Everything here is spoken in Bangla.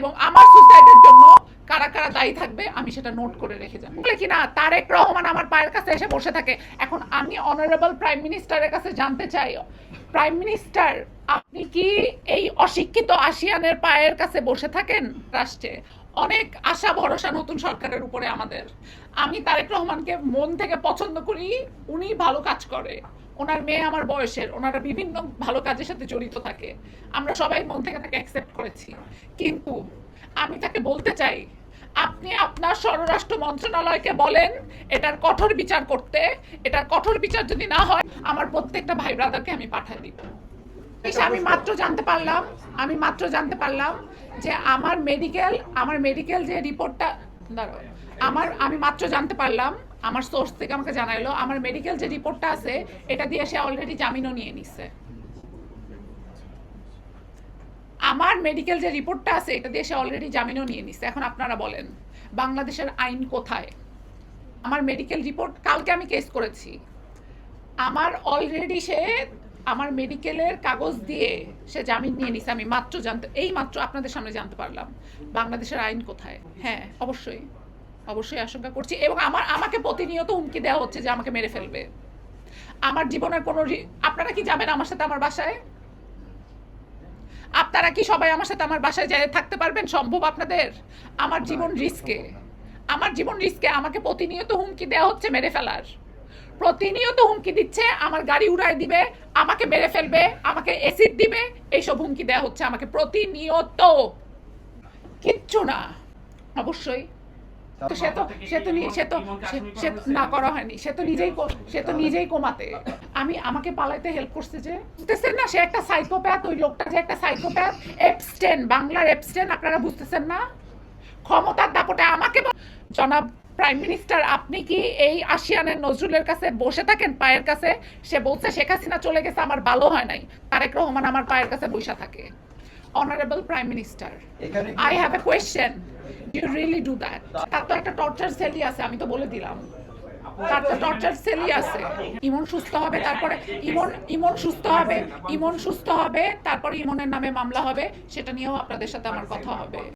এবং আমার সুইসাইডের জন্য কারা কারা দায়ী থাকবে আমি সেটা নোট করে রেখে যাবো। বলে কিনা তারেক রহমান আমার পায়ের কাছে এসে বসে থাকে। এখন আমি অনারেবল প্রাইম মিনিস্টারের কাছে জানতে চাই, প্রাইম মিনিস্টার আপনি কি এই অশিক্ষিত আসিয়ানের পায়ের কাছে বসে থাকেন? রাষ্ট্রে অনেক আশা ভরসা নতুন সরকারের উপরে আমাদের। আমি তারেক রহমানকে মন থেকে পছন্দ করি, উনি ভালো কাজ করে, ওনার মেয়ে আমার বয়সের, ওনারা বিভিন্ন ভালো কাজের সাথে জড়িত থাকে, আমরা সবাই মন থেকে তাকে অ্যাকসেপ্ট করেছি। কিন্তু আমি তাকে বলতে চাই, আপনি আপনার স্বরাষ্ট্র মন্ত্রণালয়কে বলেন এটার কঠোর বিচার করতে। এটার কঠোর বিচার যদি না হয় আমার প্রত্যেকটা ভাই ব্রাদারকে আমি পাঠিয়ে দিব। আমি মাত্র জানতে পারলাম যে আমার মেডিকেল যে রিপোর্টটা আমি মাত্র জানতে পারলাম, আমার সোর্স থেকে আমাকে জানাইলো আমার মেডিকেল যে রিপোর্টটা আছে এটা দিয়ে সে অলরেডি জামিনও নিয়ে নিছে। আমার মেডিকেল যে রিপোর্টটা আছে এটা দিয়ে সে অলরেডি জামিনও নিয়ে নিছে। এখন আপনারা বলেন বাংলাদেশের আইন কোথায়? আমার মেডিকেল রিপোর্ট কালকে আমি কেস করেছি, আমার অলরেডি সে আমার মেডিকেলের কাগজ দিয়ে সে জামিন নিয়ে নিছে। আমি মাত্র আপনাদের সামনে জানতে পারলাম। বাংলাদেশের আইন কোথায়? হ্যাঁ, অবশ্যই আশঙ্কা করছি এবং আমাকে প্রতিনিয়ত হুমকি দেওয়া হচ্ছে যে আমাকে মেরে ফেলবে। আমার জীবনের কোনো আপনারা কি যাবেন আমার সাথে আমার বাসায়? আপনারা কি সবাই আমার সাথে আমার বাসায় যেয়ে থাকতে পারবেন? সম্ভব আপনাদের? আমার জীবন রিস্কে আমাকে প্রতিনিয়ত হুমকি দেওয়া হচ্ছে মেরে ফেলার। প্রতিনিয়ত হুমকি দিচ্ছে আমার গাড়ি উড়ায় দিবে, আমাকে মেরে ফেলবে, আমাকে অ্যাসিড দিবে, এইসব হুমকি দেওয়া হচ্ছে আমাকে প্রতিনিয়ত। কিচ্ছু না, অবশ্যই না করা হয়নি, সে তো নিজেই কোমাতে। আমাকে পালাইতে হেল্প করছে যে বুঝতেছেন না, সে একটা সাইকোপ্যাথ। ওই লোকটা যে একটা সাইকোপ্যাথ, এপস্টেন, বাংলার এপস্টেন, আপনারা বুঝতেছেন না? ক্ষমতার দাপটে আমাকে জনাব প্রাইম মিনিস্টার আপনি কি এই আসিয়ানের নজরুলের কাছে বসে থাকেন পায়ের কাছে? সে বলছে শেখ হাসিনা চলে গেছে আমার ভালো হয় নাই, তারেক রহমান আমার পায়ের কাছে বসে থাকে। Honourable prime minister, I have a question, you really do that? তার তো একটা টর্চার সেলই আছে, আমি তো বলে দিলাম তার তো টর্চার সেলই আছে। ইমন সুস্থ হবে, তারপরে ইমন সুস্থ হবে, তারপরে ইমনের নামে মামলা হবে, সেটা নিয়েও আপনাদের সাথে আমার কথা হবে।